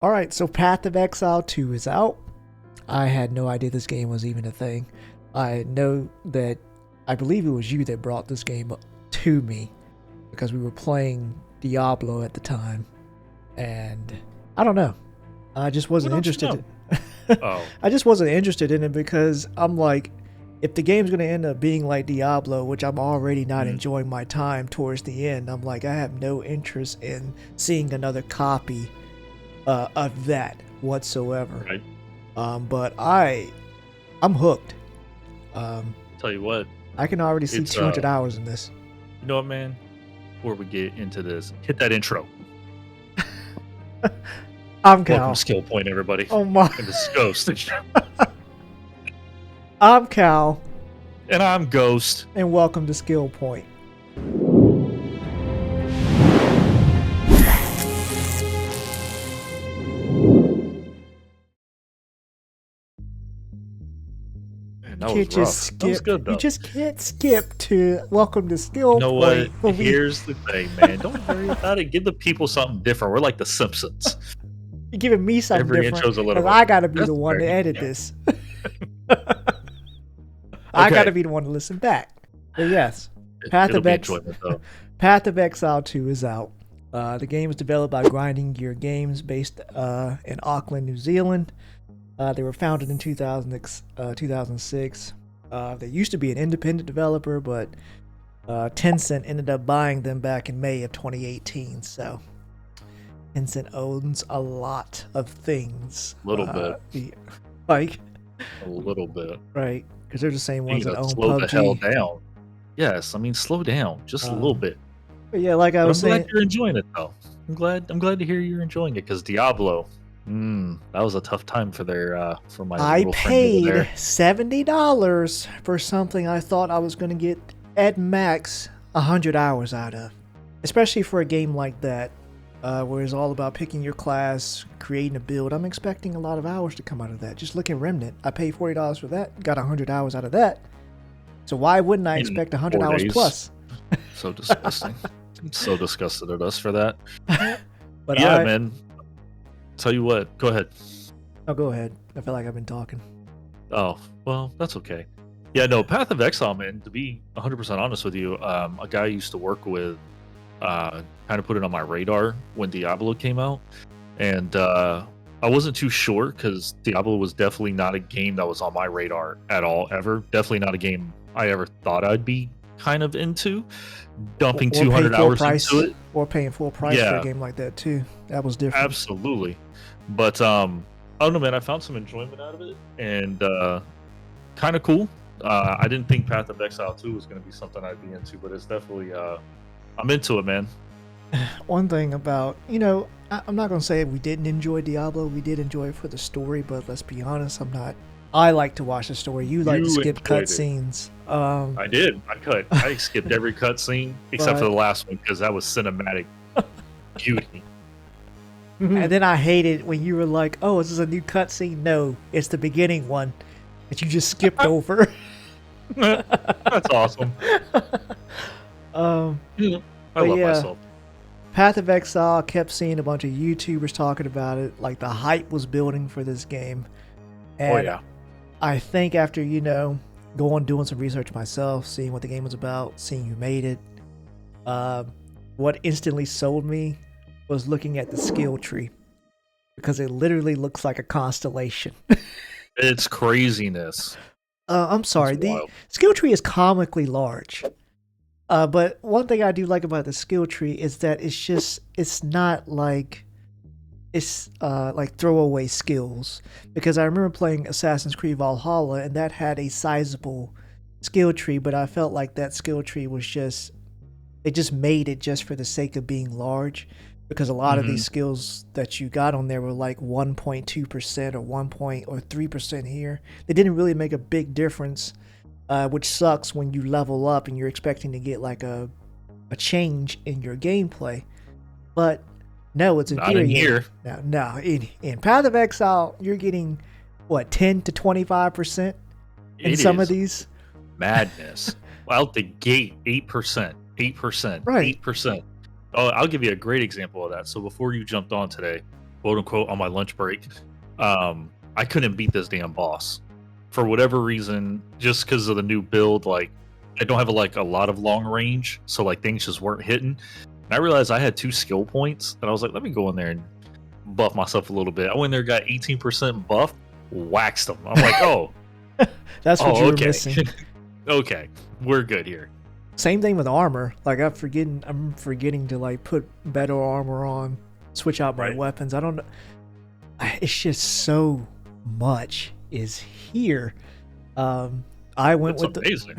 All right, so Path of Exile 2 is out. I had no idea this game was even a thing. I know that I believe it was you that brought this game up to me because we were playing Diablo at the time, and I don't know. I just wasn't interested. Oh, I just wasn't interested in it because I'm like, if the game's gonna end up being like Diablo, which I'm already not enjoying my time towards the end, I'm like, I have no interest in seeing another copy of that whatsoever. right. But I'm hooked. Tell you what, I can already see it's 200 hours in this. you know what, man? Before we get into this, hit that intro. I'm Welcome Cal. to Skill Point, everybody. Oh my! And this is Ghost, I'm Cal, and I'm Ghost. and welcome to Skill Point. Man, You that was can't rough. just That was skip. good though. You just can't skip to welcome to Skill You know what? Point. when we- Here's the thing, man. Don't worry about it. Give the people something different. We're like the Simpsons. You're giving me something Every different intro's a little because bit. I gotta be That's the one fair. to edit Yeah. this. I Okay. gotta be the one to listen back. But yes, Path It'll of be Ex- enjoyment though. Path of Exile 2 is out. The game is developed by Grinding Gear Games based in Auckland, New Zealand. They were founded in 2006. They used to be an independent developer, but Tencent ended up buying them back in May of 2018. So Tencent owns a lot of things. Little bit. Like, A little bit. right, because they're the same You ones need that to own slow the hell PUBG. down. Yes, I mean slow down just a little bit. But yeah, like I But was I'm glad saying, you're enjoying it though. I'm glad to hear you're enjoying it because Diablo, that was a tough time for my I little friend over paid there. $70 for something I thought I was going to get at max 100 hours out of. Especially for a game like that, where it's all about picking your class, creating a build. I'm expecting a lot of hours to come out of that. Just look at Remnant. I paid $40 for that, got 100 hours out of that. So why wouldn't I In expect 100 4 hours days. plus? So disgusting. I'm so disgusted at us for that. But Yeah, man. Tell you what, go ahead. Oh, go ahead. I feel like I've been talking. Oh, well, that's okay. Yeah, no, Path of Exile, man, to be 100% honest with you, a guy I used to work with kind of put it on my radar when Diablo came out. And I wasn't too sure because Diablo was definitely not a game that was on my radar at all, ever. Definitely not a game I ever thought I'd be kind of into. Dumping Or pay 200 full hours price, into it. or paying full price for Yeah. a game like that too. That was different. Absolutely. But I don't know, man. I found some enjoyment out of it, and kind of cool. I didn't think Path of Exile 2 was going to be something I'd be into, but it's definitely I'm into it, man. One thing about, I'm not going to say we didn't enjoy Diablo. We did enjoy it for the story, but let's be honest, I like to watch the story. You like to You skip enjoyed it. cutscenes. I did. I skipped every cutscene except for the last one because that was cinematic beauty. And then I hated when you were like, oh, is this a new cutscene? No, it's the beginning one that you just skipped over. That's awesome. Um, I But love yeah. myself. Path of Exile, I kept seeing a bunch of YouTubers talking about it. Like the hype was building for this game. And Oh yeah. I think after, going doing some research myself, seeing what the game was about, seeing who made it, what instantly sold me was looking at the skill tree. Because it literally looks like a constellation. It's craziness. I'm sorry, It's the wild. skill tree is comically large. But one thing I do like about the skill tree is that it's not like like throwaway skills. Because I remember playing Assassin's Creed Valhalla and that had a sizable skill tree, but I felt like that skill tree was they just made it just for the sake of being large. Because a lot of these skills that you got on there were like 1.2% or 3% here. They didn't really make a big difference, which sucks when you level up and you're expecting to get like a change in your gameplay. But no, it's Not in infuriating. here. No, in Path of Exile, you're getting what 10 to 25% in It some is of these. madness. Out the gate, 8%, 8%, Right. 8%. Oh, I'll give you a great example of that. So before you jumped on today, quote unquote on my lunch break. I couldn't beat this damn boss for whatever reason, just because of the new build. Like, I don't have a lot of long range, so like things just weren't hitting. And I realized I had 2 skill points, and I was like, let me go in there and buff myself a little bit. I went there, got 18% buff, waxed them. I'm like, oh, That's what you were okay, missing. okay, we're good here. Same thing with armor. Like I'm forgetting to like put better armor on, switch out my Right. weapons. I don't know. It's just so much is here. I went It's with amazing.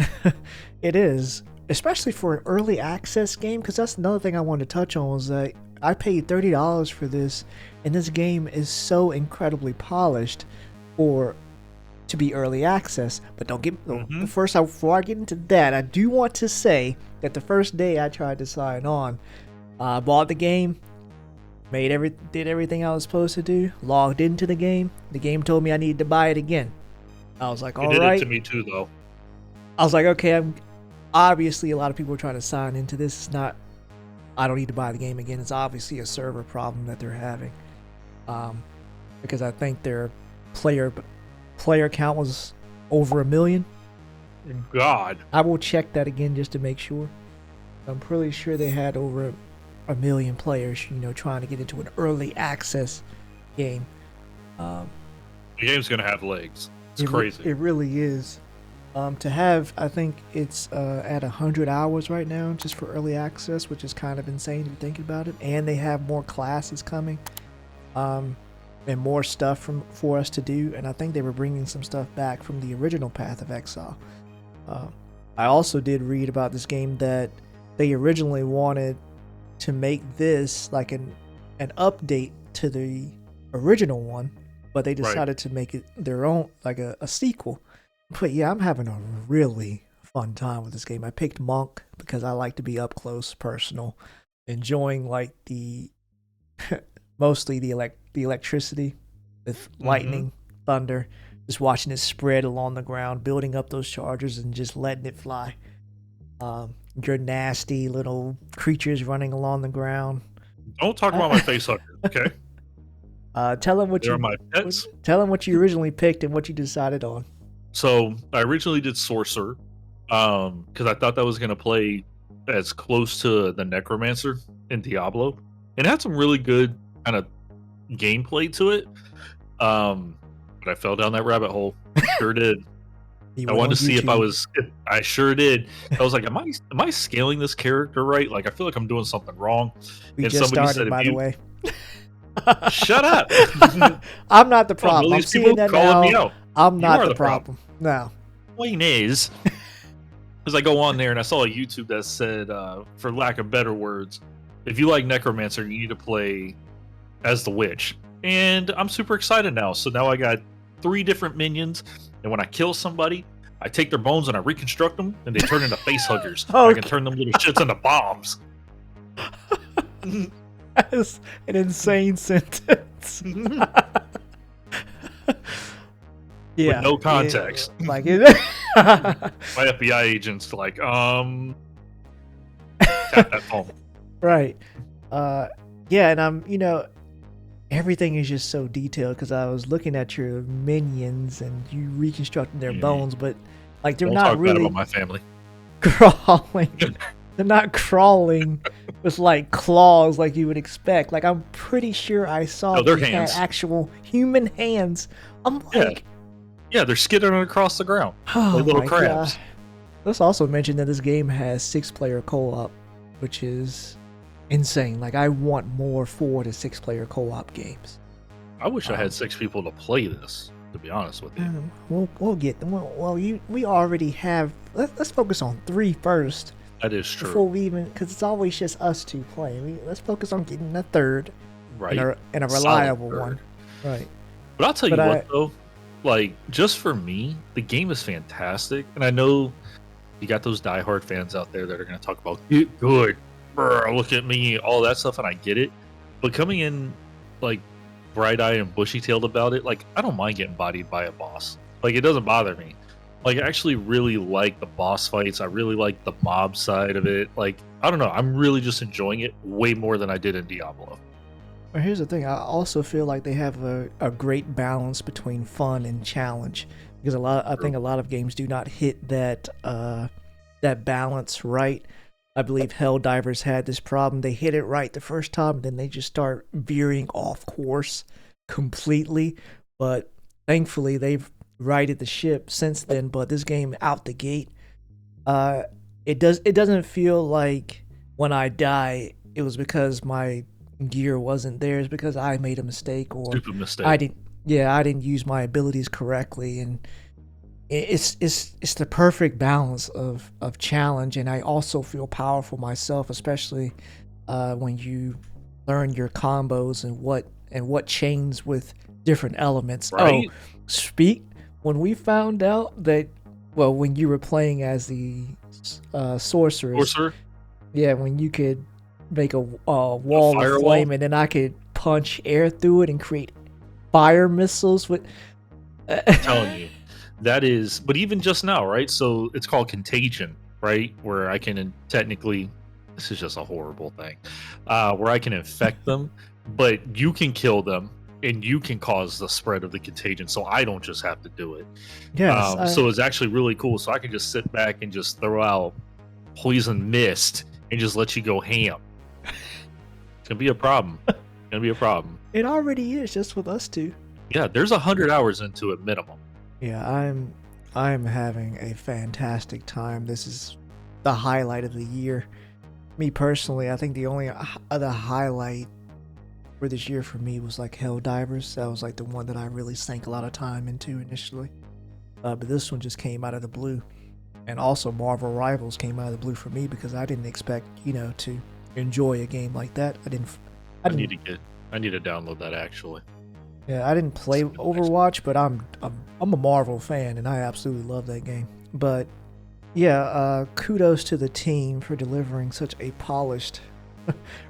it is, especially for an early access game, because that's another thing I wanted to touch on was that I paid $30 for this, and this game is so incredibly polished for to be early access. But don't get before I get into that, I do want to say that the first day I tried to sign on, I bought the game, did everything I was supposed to do, logged into the game. The game told me I needed to buy it again. I was like, It all did right. it to me too, though. I was like, okay, I'm obviously a lot of people are trying to sign into this. It's not, I don't need to buy the game again. It's obviously a server problem that they're having, because I think their player count was over 1 million. God, I will check that again just to make sure. I'm pretty sure they had over 1 million players, trying to get into an early access game. the game's gonna have legs. It's It crazy. really is. To have, I think it's at 100 hours right now, just for early access, which is kind of insane if you think about it. And they have more classes coming, and more stuff for us to do. And I think they were bringing some stuff back from the original Path of Exile. I also did read about this game that they originally wanted to make this like an update to the original one, but they decided to make it their own, like a sequel. But yeah, I'm having a really fun time with this game. I picked Monk because I like to be up close, personal, enjoying like the mostly the electricity with lightning, thunder, just watching it spread along the ground, building up those chargers and just letting it fly. Your nasty little creatures running along the ground. Don't talk about my face hugger, okay? Tell them what They're my pets. Tell them what you originally picked and what you decided on. So I originally did Sorcerer, because I thought that was gonna play as close to the Necromancer in Diablo, and it had some really good kind of gameplay to it. But I fell down that rabbit hole. Sure did. I wanted to see if I sure did. I was like, am I scaling this character right? Like, I feel like I'm doing something wrong. We And just somebody started, said, by the way. Shut up. I'm not the problem. All I'm these seeing people that calling now. me out. I'm You not are the the problem. No. Point is, because I go on there and I saw a YouTube that said, for lack of better words, if you like Necromancer, you need to play as the witch. And I'm super excited now. So now I got 3 different minions, and when I kill somebody, I take their bones and I reconstruct them, and they turn into face huggers. I Okay. can turn them little shits into bombs. That is an insane sentence. Yeah. no context. Yeah, like it. My FBI agent's like, tap that phone. Right. Yeah, and I'm, everything is just so detailed because I was looking at your minions and you reconstructing their bones, but like they're Don't not talk bad really about my family. crawling. They're not crawling with like claws like you would expect. Like I'm pretty sure I saw No, they're they had hands. actual human hands. I'm like, Yeah, they're skittering across the ground oh like little my crabs. God. Let's also mention that this game has 6-player co-op, which is insane. Like I want more 4 to 6-player co-op games. I wish I had 6 people to play this, to be honest with you. We'll get them. We already have. Let's focus on 3 first That is true. before we even, because it's always just us 2 playing. Let's focus on getting a 3rd, Right. and a Solid reliable third. one. Right. But I'll tell you But what, though, like, just for me, the game is fantastic. And I know you got those diehard fans out there that are going to talk about, get good, brr, look at me, all that stuff, and I get it. But coming in, like, bright-eyed and bushy-tailed about it, like, I don't mind getting bodied by a boss. Like, it doesn't bother me. Like, I actually really like the boss fights. I really like the mob side of it. Like, I don't know. I'm really just enjoying it way more than I did in Diablo. But here's the thing. I also feel like they have a great balance between fun and challenge because I True. think a lot of games do not hit that balance right. I believe Helldivers had this problem. They hit it right the first time, then they just start veering off course completely. But thankfully, they've righted the ship since then. But this game out the gate, uh, it doesn't feel like when I die, it was because my gear wasn't there. It's because I made a mistake or Stupid mistake. I didn't. Yeah, I didn't use my abilities correctly, and it's the perfect balance of challenge, and I also feel powerful myself, especially when you learn your combos and what chains with different elements. Oh, Right? speak when we found out that, well, when you were playing as the sorceress, Sorcerer, yeah, when you could make a a wall of firewall. flame, and then I could punch air through it and create fire missiles with. I'm telling you, that is. But even just now, right? So it's called contagion, right? Where I can technically, this is just a horrible thing, where I can infect them, but you can kill them and you can cause the spread of the contagion. So I don't just have to do it. Yes, So it's actually really cool. So I can just sit back and just throw out poison mist and just let you go ham. It's gonna be a problem. It's gonna be a problem. it already is just with us two. Yeah, there's 100 hours into it minimum. Yeah, I'm having a fantastic time. This is the highlight of the year. Me personally, I think the only other highlight for this year for me was like Helldivers. That was like the one that I really sank a lot of time into initially. But this one just came out of the blue. And also Marvel Rivals came out of the blue for me because I didn't expect, to enjoy a game like that. I I didn't need to get. I need to download that actually. Yeah, I didn't play Nice. Overwatch, but I'm a Marvel fan and I absolutely love that game. But yeah, kudos to the team for delivering such a polished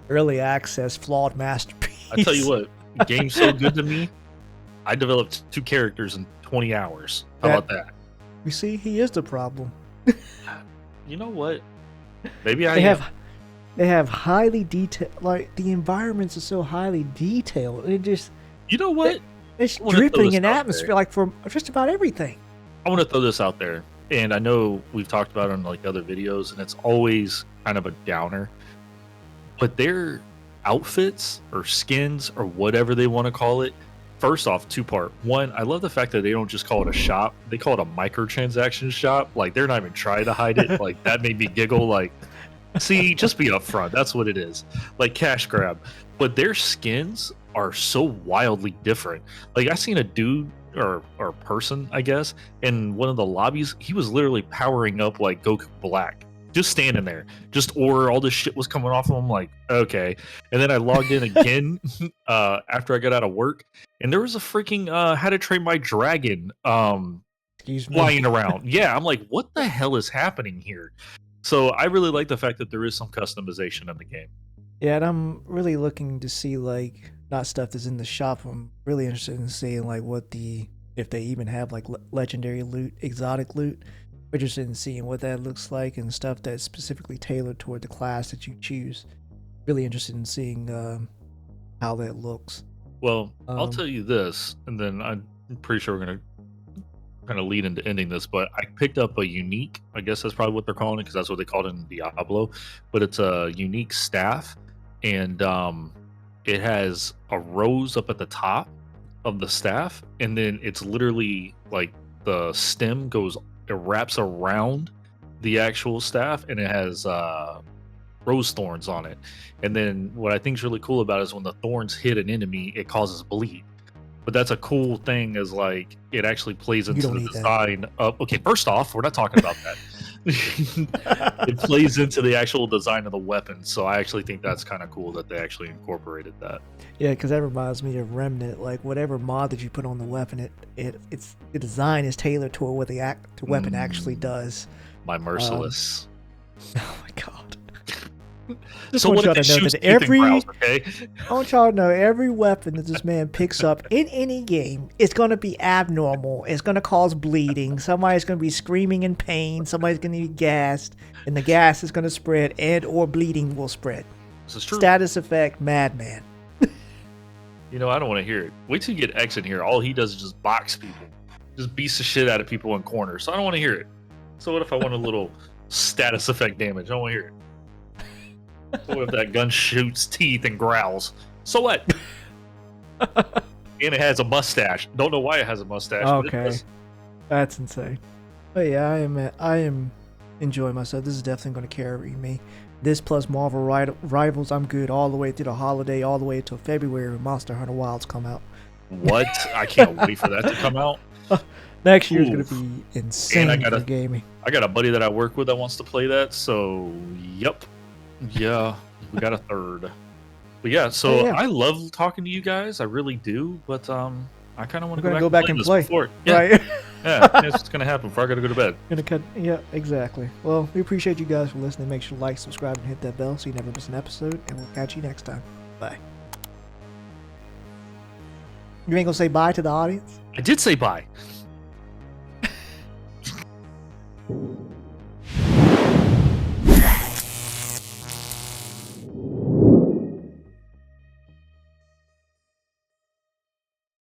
early access flawed masterpiece. I tell you what, game's so good to me. I developed 2 characters in 20 hours. How That- about that? You see, he is the problem. You know what? Maybe I They am. have they have highly detailed, like the environments are so highly detailed. It just You know what? it's I wanna throw dripping this in out atmosphere, there. like for just about everything. I want to throw this out there, and I know we've talked about it on like other videos, and it's always kind of a downer. But their outfits or skins or whatever they want to call it. First off, 2 part. One, I love the fact that they don't just call it a shop; they call it a microtransaction shop. Like they're not even trying to hide it. Like that made me giggle. Like, see, just be upfront. That's what it is. Like cash grab. But their skins are so wildly different. Like I seen a dude or person, I guess, in one of the lobbies. He was literally powering up like Goku Black, just standing there, just or all this shit was coming off of him. Like okay, and then I logged in again after I got out of work, and there was a freaking How to Train My Dragon Excuse me. flying around. Yeah, I'm like, what the hell is happening here? So I really like the fact that there is some customization in the game. Yeah, and I'm really looking to see like not stuff that's in the shop. I'm really interested in seeing like if they even have like legendary loot, exotic loot. We're interested in seeing what that looks like and stuff that's specifically tailored toward the class that you choose. Really interested in seeing how that looks. Well, I'll Um, tell you this, and then I'm pretty sure we're gonna kind of lead into ending this. But I picked up a unique, I guess that's probably what they're calling it, because that's what they called it in Diablo. But it's a unique staff, and it has a rose up at the top of the staff, and then it's literally like the stem goes, it wraps around the actual staff, and it has rose thorns on it. And then what I think is really cool about it is when the thorns hit an enemy, it causes bleed. But that's a cool thing, is like it actually plays You into don't the need that. design of. Okay, first off, we're not talking about that. It plays into the actual design of the weapon, so I actually think that's kind of cool that they actually incorporated that. Yeah, because that reminds me of Remnant. Like whatever mod that you put on the weapon, it's the design is tailored toward what the weapon actually does. My merciless. Oh my god! Just So want what y'all if it to know shoots that teeth and brows, okay? I want y'all to know every weapon that this man picks up in any game is going to be abnormal. It's going to cause bleeding. Somebody's going to be screaming in pain. Somebody's going to be gassed, and the gas is going to spread, and or bleeding will spread. This is true. Status effect, madman. You know, I don't want to hear it. Wait till you get X in here. All he does is just box people, just beats the shit out of people in corners. So I don't want to hear it. So what if I want a little status effect damage? I don't want to hear it. So what if that gun shoots teeth and growls? So what? And it has a mustache. Don't know why it has a mustache. But it Okay, does. that's insane. But yeah, I am enjoying myself. This is definitely going to carry me. This plus Marvel Rivals, I'm good all the way through the holiday, all the way until February when Monster Hunter Wilds come out. What? I can't wait for that to come out. Next year's going Oof. to be insane for gaming. I got a buddy that I work with that wants to play that. So, yep. Yeah, we got a third. But yeah, so Yeah. I love talking to you guys. I really do. But I kind of want to go back and play. Before. Yeah, Right. yeah, that's what's gonna happen before I gotta go to bed. Gonna cut. Yeah, exactly. Well, we appreciate you guys for listening. Make sure to like, subscribe, and hit that bell so you never miss an episode. And we'll catch you next time. Bye. You ain't gonna say bye to the audience? I did say bye.